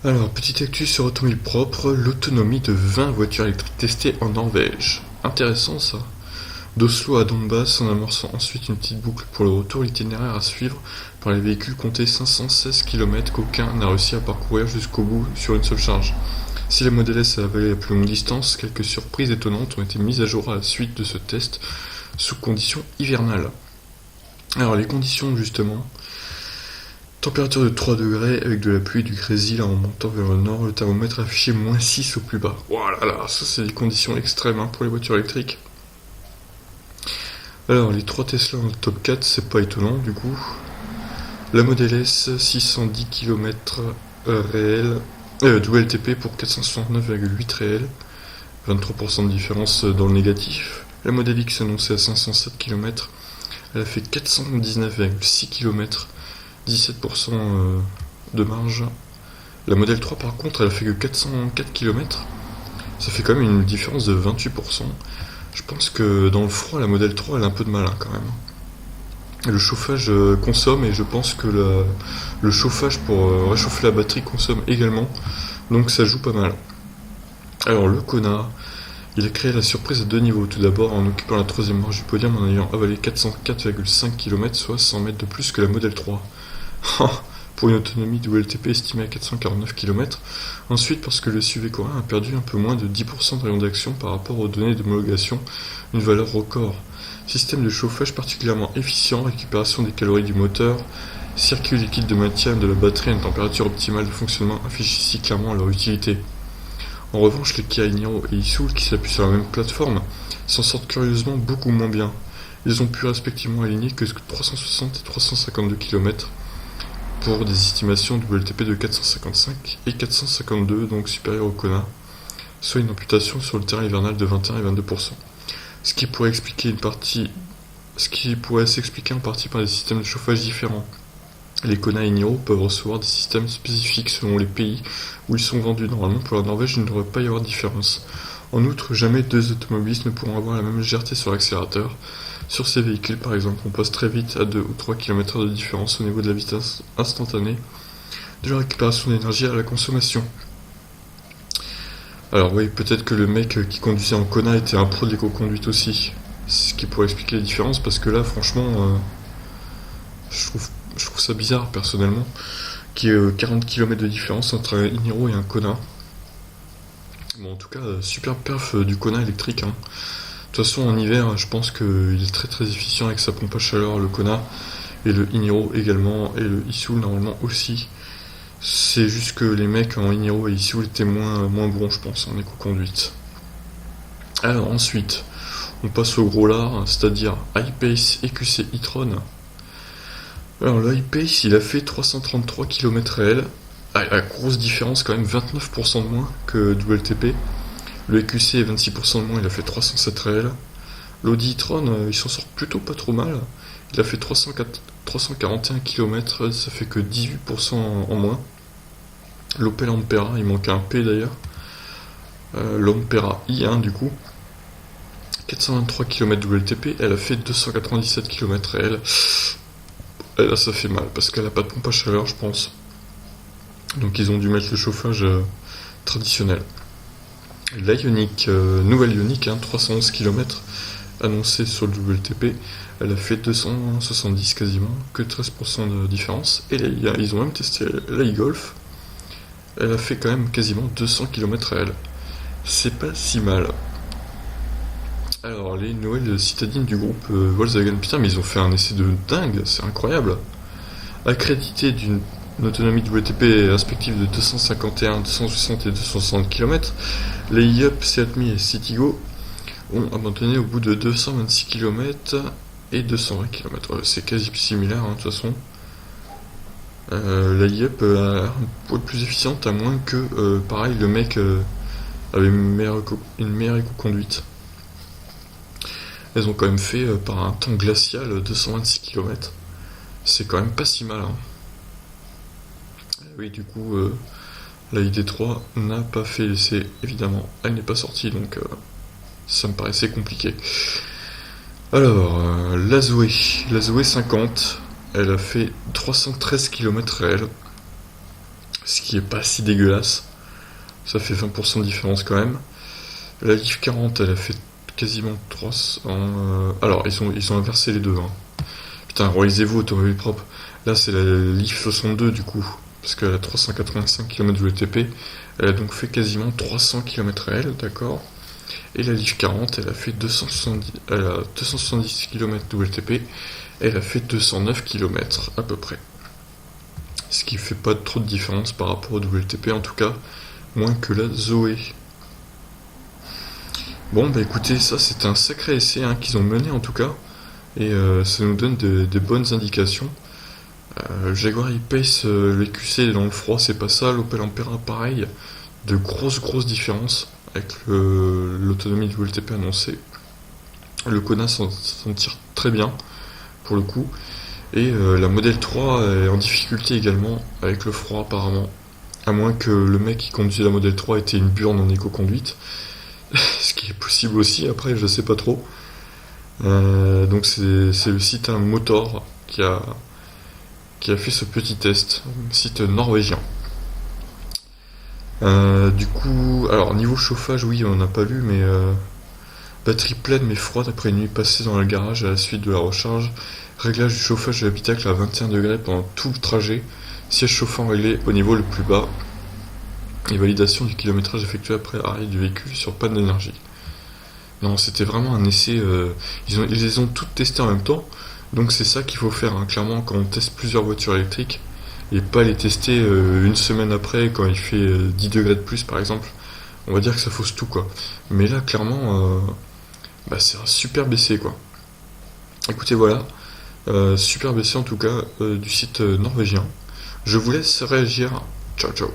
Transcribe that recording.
Alors, petite actu sur Automobile Propre, l'autonomie de 20 voitures électriques testées en Norvège. Intéressant ça. D'Oslo à Donbass, en amorçant ensuite une petite boucle pour le retour, l'itinéraire à suivre par les véhicules comptait 516 km qu'aucun n'a réussi à parcourir jusqu'au bout sur une seule charge. Si la Model S a avalé la plus longue distance, quelques surprises étonnantes ont été mises à jour à la suite de ce test sous conditions hivernales. Alors les conditions justement, température de 3 degrés avec de la pluie et du grésil en montant vers le nord, le thermomètre affichait -6 au plus bas. Voilà, là, ça c'est des conditions extrêmes pour les voitures électriques. Alors les 3 Tesla dans le top 4, c'est pas étonnant du coup. La Model S, 610 km réels, WLTP pour 469,8 réels, 23% de différence dans le négatif. La Model X annoncée à 507 km, elle a fait 419,6 km, 17% de marge. La Model 3 par contre, elle a fait que 404 km. Ça fait quand même une différence de 28%. Je pense que dans le froid, la Model 3 elle a un peu de mal quand même. Le chauffage consomme et je pense que le chauffage pour réchauffer la batterie consomme également. Donc ça joue pas mal. Alors le Kona, il a créé la surprise à deux niveaux. Tout d'abord en occupant la troisième marche du podium en ayant avalé 404,5 km, soit 100 mètres de plus que la Model 3. Pour une autonomie de WLTP estimée à 449 km. Ensuite, parce que le SUV coréen a perdu un peu moins de 10% de rayon d'action par rapport aux données d'homologation, une valeur record. Système de chauffage particulièrement efficient, récupération des calories du moteur, circuit liquide de maintien de la batterie à une température optimale de fonctionnement affichent ici clairement leur utilité. En revanche, les Kia Niro et Isoul, qui s'appuient sur la même plateforme, s'en sortent curieusement beaucoup moins bien. Ils ont pu respectivement aligner que 360 et 352 km pour des estimations de WLTP de 455 et 452, donc supérieures au Kona, soit une amputation sur le terrain hivernal de 21 et 22%. Ce qui pourrait s'expliquer en partie par des systèmes de chauffage différents. Les Kona et Niro peuvent recevoir des systèmes spécifiques selon les pays où ils sont vendus. Normalement, pour la Norvège, il ne devrait pas y avoir de différence. En outre, jamais deux automobilistes ne pourront avoir la même légèreté sur l'accélérateur. Sur ces véhicules, par exemple, on passe très vite à 2 ou 3 km/h de différence au niveau de la vitesse instantanée, de la récupération d'énergie à la consommation. Alors oui, peut-être que le mec qui conduisait en Kona était un pro de l'éco-conduite aussi. C'est ce qui pourrait expliquer les différences, parce que là, franchement, je trouve, je trouve ça bizarre, personnellement, qu'il y ait 40 km de différence entre un Iniro et un Kona. Bon, en tout cas, super perf du Kona électrique. De toute façon, en hiver, je pense qu'il est très très efficient avec sa pompe à chaleur, le Kona, et le Iniro également, et le Isoul normalement aussi. C'est juste que les mecs en Iniro et Isoul étaient moins bons, je pense, en éco-conduite. Alors ensuite, on passe au gros lard, c'est-à-dire iPace EQC e-tron. Alors le iPace, il a fait 333 km réels, à grosse différence quand même, 29% de moins que WLTP. Le EQC est 26% de moins, il a fait 307 réels. L'Audi e-tron, il s'en sort plutôt pas trop mal. Il a fait 341 km, ça fait que 18% en moins. L'Opel Ampera, il manque un P d'ailleurs. L'Ampera i1 du coup. 423 km WLTP, elle a fait 297 km réels. Et là ça fait mal, parce qu'elle a pas de pompe à chaleur je pense. Donc ils ont dû mettre le chauffage traditionnel. La Ioniq, nouvelle Ioniq, 311 km, annoncée sur le WLTP, elle a fait 270 quasiment, que 13% de différence. Et là, ils ont même testé la e-Golf, elle a fait quand même quasiment 200 km réels. C'est pas si mal. Alors les nouvelles citadines du groupe Volkswagen, putain mais ils ont fait un essai de dingue, c'est incroyable. Accrédité d'une autonomie de WLTP respective de 251, 260 et 260 km, les Yup, Seat Mii et Citigo ont abandonné au bout de 226 km et 220 km. C'est quasi similaire de toute façon. La Yup a un poil plus efficiente à moins que, pareil, le mec avait une meilleure éco-conduite. Elles ont quand même fait par un temps glacial 226 km. C'est quand même pas si mal. Oui, du coup, la ID3 n'a pas fait l'essai, évidemment. Elle n'est pas sortie, donc ça me paraissait compliqué. Alors, la Zoé 50, elle a fait 313 km réels. ce qui est pas si dégueulasse. Ça fait 20% de différence quand même. La Leaf 40, elle a fait quasiment 300. Alors, ils ont inversé les deux. Hein. Putain, réalisez-vous, automobile propre. Là, c'est la Leaf 62 du coup, parce qu'elle a 385 km de WLTP. Elle a donc fait quasiment 300 km réels, d'accord. Et la Leaf 40, elle a fait 270 km de WLTP. Elle a fait 209 km à peu près. Ce qui fait pas trop de différence par rapport au WLTP, en tout cas, moins que la Zoé. Bon, bah écoutez, ça c'était un sacré essai hein, qu'ils ont mené en tout cas, et ça nous donne des bonnes indications. Jaguar E-Pace, l'EQC dans le froid, c'est pas ça. L'Opel Ampera, pareil, de grosses différences avec l'autonomie du WLTP annoncée. Le Kona s'en tire très bien pour le coup, et la Model 3 est en difficulté également avec le froid apparemment, à moins que le mec qui conduisait la Model 3 était une burne en éco-conduite. Ce qui est possible aussi, après je sais pas trop. Donc c'est le site Motor qui a fait ce petit test, un site norvégien. Du coup, alors niveau chauffage, oui, on n'a pas lu, mais batterie pleine mais froide après une nuit passée dans le garage à la suite de la recharge. Réglage du chauffage de l'habitacle à 21 degrés pendant tout le trajet. Siège chauffant réglé au niveau le plus bas. Et validation du kilométrage effectué après arrêt du véhicule sur panne d'énergie. Non, c'était vraiment un essai. Ils les ont toutes testées en même temps. Donc c'est ça qu'il faut faire, hein, clairement, quand on teste plusieurs voitures électriques. Et pas les tester une semaine après, quand il fait 10 degrés de plus, par exemple. On va dire que ça fausse tout, quoi. Mais là, clairement, c'est un super essai, quoi. Écoutez, voilà. Super essai, en tout cas, du site norvégien. Je vous laisse réagir. Ciao, ciao.